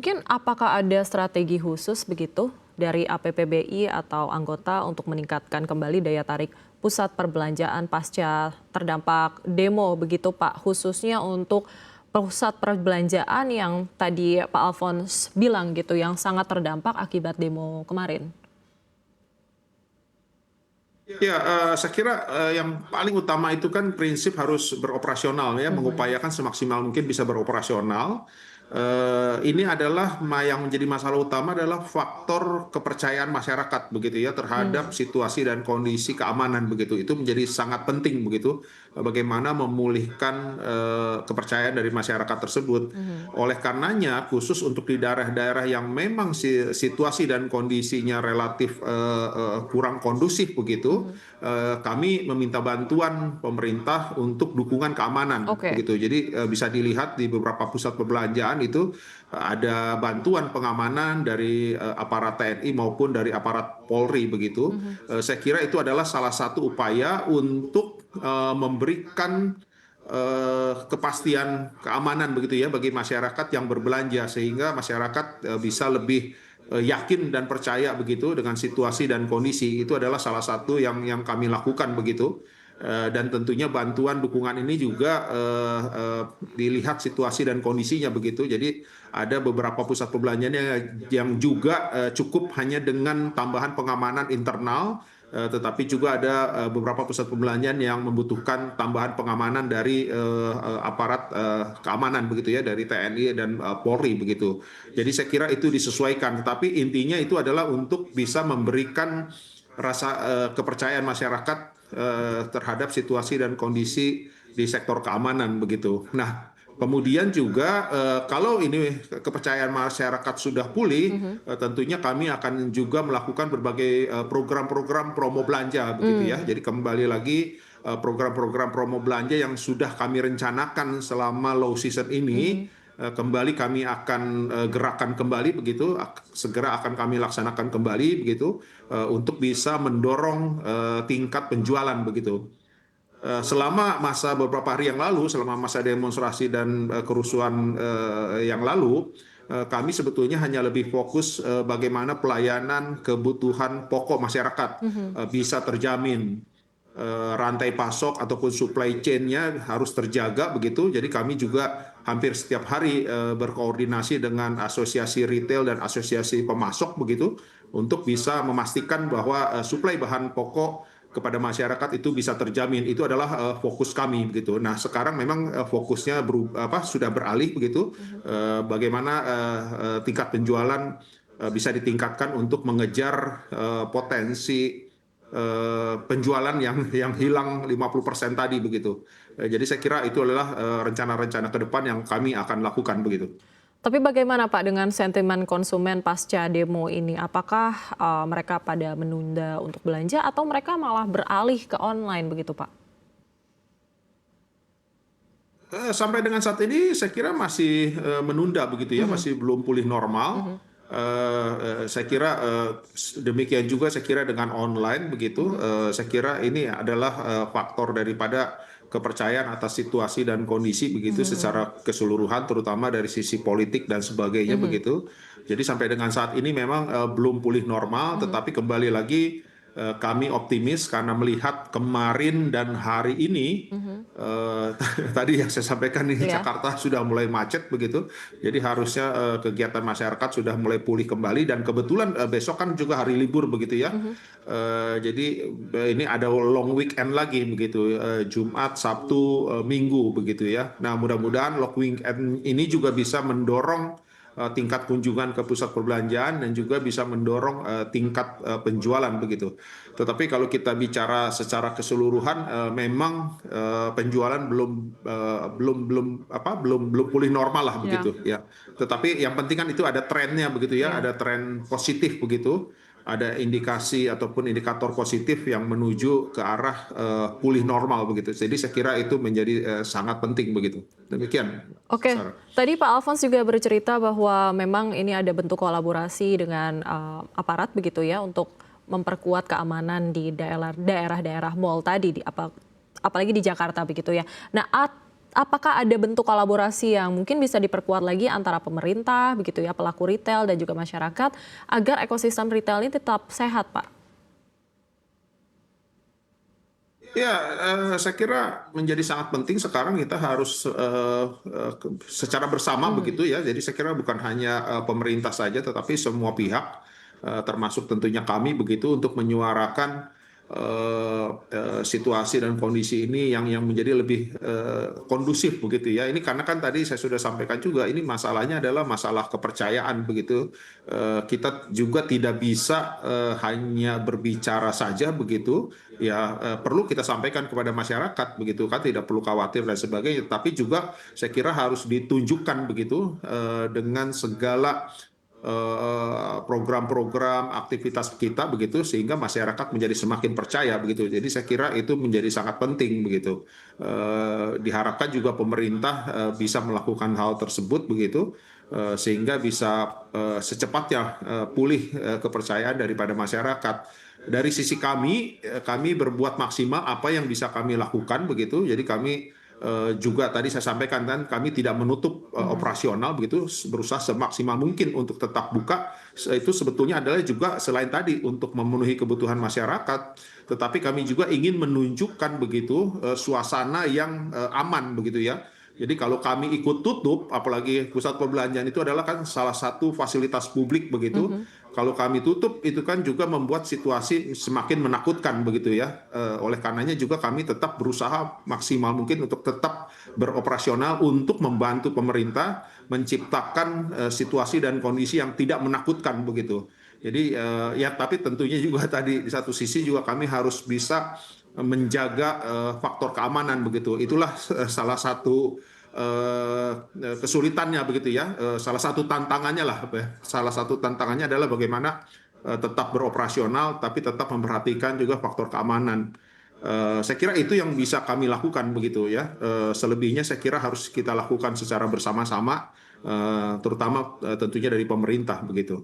mungkin apakah ada strategi khusus begitu dari APPBI atau anggota untuk meningkatkan kembali daya tarik pusat perbelanjaan pasca terdampak demo begitu Pak, khususnya untuk pusat perbelanjaan yang tadi Pak Alphonse bilang gitu yang sangat terdampak akibat demo kemarin? Ya, saya kira yang paling utama itu kan prinsip harus beroperasional ya, mengupayakan semaksimal mungkin bisa beroperasional. Ini adalah yang menjadi masalah utama adalah faktor kepercayaan masyarakat begitu ya terhadap situasi dan kondisi keamanan begitu. Itu menjadi sangat penting begitu. Bagaimana memulihkan kepercayaan dari masyarakat tersebut. Oleh karenanya, khusus untuk di daerah-daerah yang memang situasi dan kondisinya relatif kurang kondusif begitu, kami meminta bantuan pemerintah untuk dukungan keamanan Oke. begitu. Jadi bisa dilihat di beberapa pusat perbelanjaan itu ada bantuan pengamanan dari aparat TNI maupun dari aparat Polri begitu. Saya kira itu adalah salah satu upaya untuk memberikan kepastian keamanan begitu ya bagi masyarakat yang berbelanja sehingga masyarakat bisa lebih yakin dan percaya begitu dengan situasi dan kondisi. Itu adalah salah satu yang kami lakukan begitu. Dan tentunya bantuan dukungan ini juga dilihat situasi dan kondisinya begitu. Jadi ada beberapa pusat perbelanjaan yang juga cukup hanya dengan tambahan pengamanan internal, tetapi juga ada beberapa pusat perbelanjaan yang membutuhkan tambahan pengamanan dari aparat keamanan begitu ya, dari TNI dan Polri begitu. Jadi saya kira itu disesuaikan, tetapi intinya itu adalah untuk bisa memberikan rasa kepercayaan masyarakat terhadap situasi dan kondisi di sektor keamanan begitu. Nah, kemudian juga kalau ini kepercayaan masyarakat sudah pulih, tentunya kami akan juga melakukan berbagai program-program promo belanja begitu ya. Jadi kembali lagi program-program promo belanja yang sudah kami rencanakan selama low season ini, kembali kami akan gerakan kembali begitu, segera akan kami laksanakan kembali begitu untuk bisa mendorong tingkat penjualan begitu. Selama masa beberapa hari yang lalu, selama masa demonstrasi dan kerusuhan yang lalu, kami sebetulnya hanya lebih fokus bagaimana pelayanan kebutuhan pokok masyarakat bisa terjamin. Rantai pasok ataupun supply chain-nya harus terjaga begitu. Jadi kami juga hampir setiap hari berkoordinasi dengan asosiasi retail dan asosiasi pemasok begitu untuk bisa memastikan bahwa suplai bahan pokok kepada masyarakat itu bisa terjamin. Itu adalah fokus kami begitu. Nah, sekarang memang fokusnya sudah beralih begitu. Bagaimana tingkat penjualan bisa ditingkatkan untuk mengejar potensi penjualan yang hilang 50% tadi begitu. Jadi saya kira itu adalah rencana-rencana ke depan yang kami akan lakukan begitu. Tapi bagaimana Pak dengan sentimen konsumen pasca demo ini? Apakah mereka pada menunda untuk belanja atau mereka malah beralih ke online begitu Pak? Sampai dengan saat ini saya kira masih menunda begitu ya, masih belum pulih normal. Saya kira demikian juga saya kira dengan online begitu. Saya kira ini adalah faktor daripada kepercayaan atas situasi dan kondisi begitu secara keseluruhan, terutama dari sisi politik dan sebagainya begitu. Jadi sampai dengan saat ini memang belum pulih normal, tetapi kembali lagi kami optimis karena melihat kemarin dan hari ini tadi yang saya sampaikan ini Iya. Jakarta sudah mulai macet begitu. Jadi harusnya kegiatan masyarakat sudah mulai pulih kembali dan kebetulan besok kan juga hari libur begitu ya. Jadi ini ada long weekend lagi begitu, Jumat, Sabtu, Minggu begitu ya. Nah, mudah-mudahan long weekend ini juga bisa mendorong tingkat kunjungan ke pusat perbelanjaan dan juga bisa mendorong tingkat penjualan begitu. Tetapi kalau kita bicara secara keseluruhan, memang penjualan belum pulih normal lah Ya. begitu ya. Tetapi yang penting kan itu ada trennya begitu ya, ada tren positif begitu. Ada indikasi ataupun indikator positif yang menuju ke arah pulih normal begitu. Jadi saya kira itu menjadi sangat penting begitu. Demikian, Oke, Sarah. tadi Pak Alphonse juga bercerita bahwa memang ini ada bentuk kolaborasi dengan aparat begitu ya untuk memperkuat keamanan di daerah-daerah mall tadi, apalagi di Jakarta begitu ya. Nah, apakah ada bentuk kolaborasi yang mungkin bisa diperkuat lagi antara pemerintah, begitu ya, pelaku retail dan juga masyarakat agar ekosistem retail ini tetap sehat, Pak? Ya, saya kira menjadi sangat penting sekarang kita harus secara bersama begitu ya. Jadi saya kira bukan hanya pemerintah saja, tetapi semua pihak, termasuk tentunya kami begitu untuk menyuarakan situasi dan kondisi ini yang menjadi lebih kondusif begitu ya. Ini karena kan tadi saya sudah sampaikan juga ini masalahnya adalah masalah kepercayaan begitu. Kita juga tidak bisa hanya berbicara saja begitu ya, perlu kita sampaikan kepada masyarakat begitu kan, tidak perlu khawatir dan sebagainya, tapi juga saya kira harus ditunjukkan begitu dengan segala program-program aktivitas kita begitu sehingga masyarakat menjadi semakin percaya begitu. Jadi saya kira itu menjadi sangat penting begitu. Diharapkan juga pemerintah bisa melakukan hal tersebut begitu sehingga bisa secepatnya pulih kepercayaan daripada masyarakat. Dari sisi kami, kami berbuat maksimal apa yang bisa kami lakukan begitu. Jadi kami juga tadi saya sampaikan kan kami tidak menutup operasional begitu, berusaha semaksimal mungkin untuk tetap buka. Itu sebetulnya adalah juga selain tadi untuk memenuhi kebutuhan masyarakat, tetapi kami juga ingin menunjukkan begitu suasana yang aman begitu ya. Jadi kalau kami ikut tutup, apalagi pusat perbelanjaan itu adalah kan salah satu fasilitas publik begitu. Kalau kami tutup itu kan juga membuat situasi semakin menakutkan begitu ya. Oleh karenanya juga kami tetap berusaha maksimal mungkin untuk tetap beroperasional untuk membantu pemerintah menciptakan situasi dan kondisi yang tidak menakutkan begitu. Jadi ya tapi tentunya juga tadi di satu sisi juga kami harus bisa menjaga faktor keamanan begitu. Itulah salah satu kesulitannya begitu ya. Salah satu tantangannya lah, salah satu tantangannya adalah bagaimana tetap beroperasional tapi tetap memperhatikan juga faktor keamanan. Saya kira itu yang bisa kami lakukan begitu ya. Selebihnya saya kira harus kita lakukan secara bersama-sama, terutama tentunya dari pemerintah begitu.